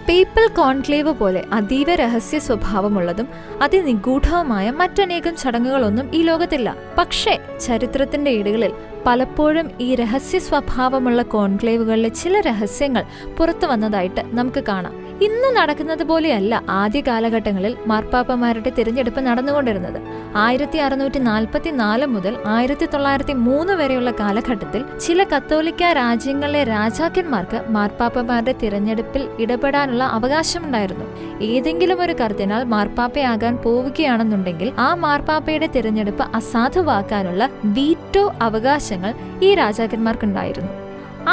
Papal conclave പോലെ അതീവ രഹസ്യ സ്വഭാവമുള്ളതും അതിനിഗൂഢവുമായ മറ്റനേകം ചടങ്ങുകളൊന്നും ഈ ലോകത്തില്ല. പക്ഷേ ചരിത്രത്തിന്റെ ഏടുകളിൽ പലപ്പോഴും ഈ രഹസ്യ സ്വഭാവമുള്ള കോൺക്ലേവുകളിലെ ചില രഹസ്യങ്ങൾ പുറത്തു വന്നതായിട്ട് നമുക്ക് കാണാം. ഇന്ന് നടക്കുന്നത് പോലെയല്ല ആദ്യ കാലഘട്ടങ്ങളിൽ മാർപ്പാപ്പമാരുടെ തിരഞ്ഞെടുപ്പ് നടന്നുകൊണ്ടിരുന്നത്. 1644 മുതൽ 1903 വരെയുള്ള കാലഘട്ടത്തിൽ ചില കത്തോലിക്ക രാജ്യങ്ങളിലെ രാജാക്കന്മാർക്ക് മാർപ്പാപ്പമാരുടെ തിരഞ്ഞെടുപ്പിൽ ഇടപെടാനുള്ള അവകാശമുണ്ടായിരുന്നു. ഏതെങ്കിലും ഒരു കർദിനാൾ മാർപ്പാപ്പയാകാൻ പോവുകയാണെന്നുണ്ടെങ്കിൽ ആ മാർപ്പാപ്പയുടെ തിരഞ്ഞെടുപ്പ് അസാധുവാക്കാനുള്ള വീറ്റോ അവകാശങ്ങൾ ഈ രാജാക്കന്മാർക്കുണ്ടായിരുന്നു.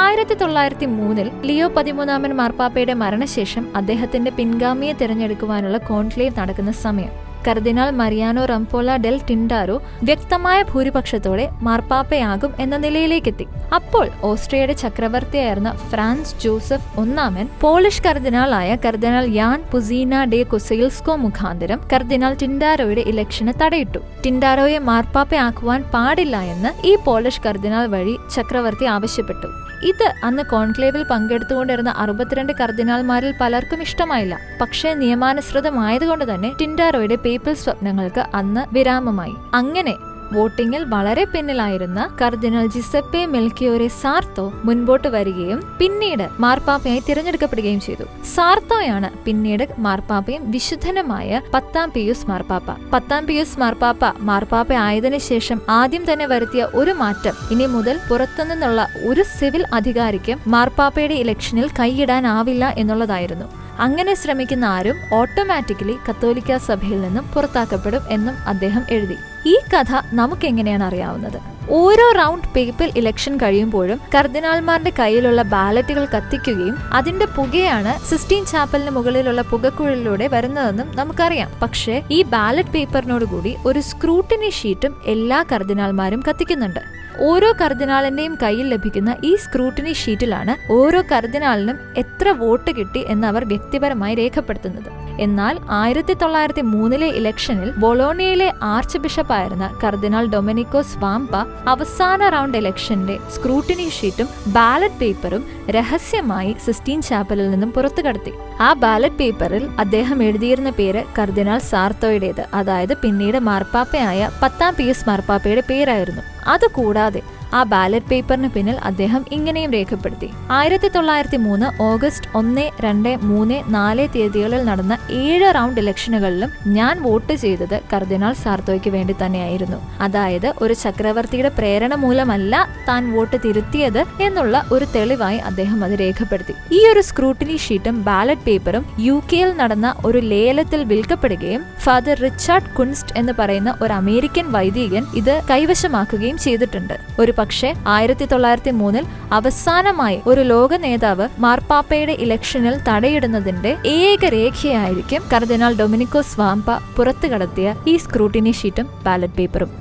1903 ലിയോ 13 മാർപ്പാപ്പയുടെ മരണശേഷം അദ്ദേഹത്തിന്റെ പിൻഗാമിയെ തിരഞ്ഞെടുക്കുവാനുള്ള കോൺക്ലേവ് നടക്കുന്ന സമയം കർദിനാൾ മരിയാനോ റംപോല ഡെൽ ടിൻഡാരോ വ്യക്തമായ ഭൂരിപക്ഷത്തോടെ മാർപ്പാപ്പയാകും എന്ന നിലയിലേക്കെത്തി. അപ്പോൾ ഓസ്ട്രിയയുടെ ചക്രവർത്തിയായിരുന്ന ഫ്രാൻസ് ജോസഫ് ഒന്നാമൻ പോളിഷ് കർദിനാളായ കർദിനാൾ യാൻ പുസീന ഡെ കൊസൈൽസ്കോ മുഖാന്തരം കർദിനാൾ ടിൻഡാരോയുടെ ഇലക്ഷന് തടയിട്ടു. ടിൻഡാരോയെ മാർപ്പാപ്പയാക്കുവാൻ പാടില്ല എന്ന് ഈ പോളിഷ് കർദിനാൾ വഴി ചക്രവർത്തി ആവശ്യപ്പെട്ടു. ഇത് അന്ന് കോൺക്ലേവിൽ പങ്കെടുത്തുകൊണ്ടിരുന്ന 62 കർദിനാൾമാരിൽ പലർക്കും ഇഷ്ടമായില്ല. പക്ഷേ നിയമാനുസൃതമായതുകൊണ്ട് തന്നെ ടിൻഡാരോയുടെ പേപ്പൽ സ്വപ്നങ്ങൾക്ക് അന്ന് വിരാമമായി. അങ്ങനെ വോട്ടിംഗിൽ വളരെ പിന്നിലായിരുന്ന കർദിനാൾ ജിസപ്പെ മെൽക്കിയോരെ സാർത്തോ മുൻപോട്ട് വരികയും പിന്നീട് മാർപ്പാപ്പയായി തിരഞ്ഞെടുക്കപ്പെടുകയും ചെയ്തു. സാർത്തോയാണ് പിന്നീട് മാർപ്പാപ്പയും വിശുദ്ധനുമായ 10-ാം പിയൂസ് മാർപ്പാപ്പ. 10-ാം പിയൂസ് മാർപ്പാപ്പ ആയതിനു ശേഷം ആദ്യം തന്നെ വരുത്തിയ ഒരു മാറ്റം ഇനി മുതൽ പുറത്തുനിന്നുള്ള ഒരു സിവിൽ അധികാരിക്കും മാർപ്പാപ്പയുടെ ഇലക്ഷനിൽ കൈയിടാനാവില്ല എന്നുള്ളതായിരുന്നു. അങ്ങനെ ശ്രമിക്കുന്ന ആരും ഓട്ടോമാറ്റിക്കലി കത്തോലിക്ക സഭയിൽ നിന്നും പുറത്താക്കപ്പെടും എന്നും അദ്ദേഹം എഴുതി. ഈ കഥ നമുക്കെങ്ങനെയാണ് അറിയാവുന്നത്? ഓരോ റൗണ്ട് പേപ്പൽ ഇലക്ഷൻ കഴിയുമ്പോഴും കർദിനാൾമാരുടെ കയ്യിലുള്ള ബാലറ്റുകൾ കത്തിക്കുകയും അതിന്റെ പുകയാണ് സിസ്റ്റീൻ ചാപ്പലിന് മുകളിലുള്ള പുകക്കുഴലിലൂടെ വരുന്നതെന്നും നമുക്കറിയാം. പക്ഷേ ഈ ബാലറ്റ് പേപ്പറിനോടുകൂടി ഒരു സ്ക്രൂട്ടിനി ഷീറ്റും എല്ലാ കർദിനാൾമാരും കത്തിക്കുന്നുണ്ട്. ഓരോ കർദിനാളിന്റെയും കയ്യിൽ ലഭിക്കുന്ന ഈ സ്ക്രൂട്ടിനി ഷീറ്റിലാണ് ഓരോ കർദിനാളിനും എത്ര വോട്ട് കിട്ടി എന്ന് അവർ വ്യക്തിപരമായി രേഖപ്പെടുത്തുന്നത്. എന്നാൽ 1903 ഇലക്ഷനിൽ ബൊളോണിയയിലെ ആർച്ച് ബിഷപ്പായിരുന്ന കർദിനാൾ ഡൊമിനിക്കോസ് വാംപ അവസാന റൗണ്ട് ഇലക്ഷന്റെ സ്ക്രൂട്ടിനി ഷീറ്റും ബാലറ്റ് പേപ്പറും രഹസ്യമായി സിസ്റ്റീൻ ചാപ്പലിൽ നിന്നും പുറത്തു കടത്തി. ആ ബാലറ്റ് പേപ്പറിൽ അദ്ദേഹം എഴുതിയിരുന്ന പേര് കർദിനാൾ സാർത്തോയുടേത്, അതായത് പിന്നീട് മാർപ്പാപ്പയായ 10-ാം പിയൂസ് മാർപ്പാപ്പയുടെ പേരായിരുന്നു. അതുകൂടാതെ ആ ബാലറ്റ് പേപ്പറിന് പിന്നിൽ അദ്ദേഹം ഇങ്ങനെയും രേഖപ്പെടുത്തി: 1903 ഓഗസ്റ്റ് 1, 2, 3, 4 തീയതികളിൽ നടന്ന 7 റൗണ്ട് ഇലക്ഷനുകളിലും ഞാൻ വോട്ട് ചെയ്തത് കർദിനാൾ സാർത്തോയ്ക്ക് വേണ്ടി തന്നെയായിരുന്നു. അതായത് ഒരു ചക്രവർത്തിയുടെ പ്രേരണ മൂലമല്ല താൻ വോട്ട് തിരുത്തിയത് എന്നുള്ള ഒരു തെളിവായി അദ്ദേഹം അത് രേഖപ്പെടുത്തി. ഈ ഒരു സ്ക്രൂട്ടിനി ഷീറ്റും ബാലറ്റ് പേപ്പറും UK നടന്ന ഒരു ലേലത്തിൽ വിൽക്കപ്പെടുകയും ഫാദർ റിച്ചാർഡ് കുൻസ്റ്റ് എന്ന് പറയുന്ന ഒരു അമേരിക്കൻ വൈദികൻ ഇത് കൈവശമാക്കുകയും ചെയ്തിട്ടുണ്ട്. ഒരു പക്ഷേ 1903 അവസാനമായി ഒരു ലോക നേതാവ് മാർപ്പാപ്പയുടെ ഇലക്ഷനിൽ തടയിടുന്നതിന്റെ ഏക രേഖയായിരിക്കും കർദിനാൾ ഡൊമിനിക്കോസ് വാംപ പുറത്തു കടത്തിയ ഈ സ്ക്രൂട്ടിനി ഷീറ്റും ബാലറ്റ് പേപ്പറും.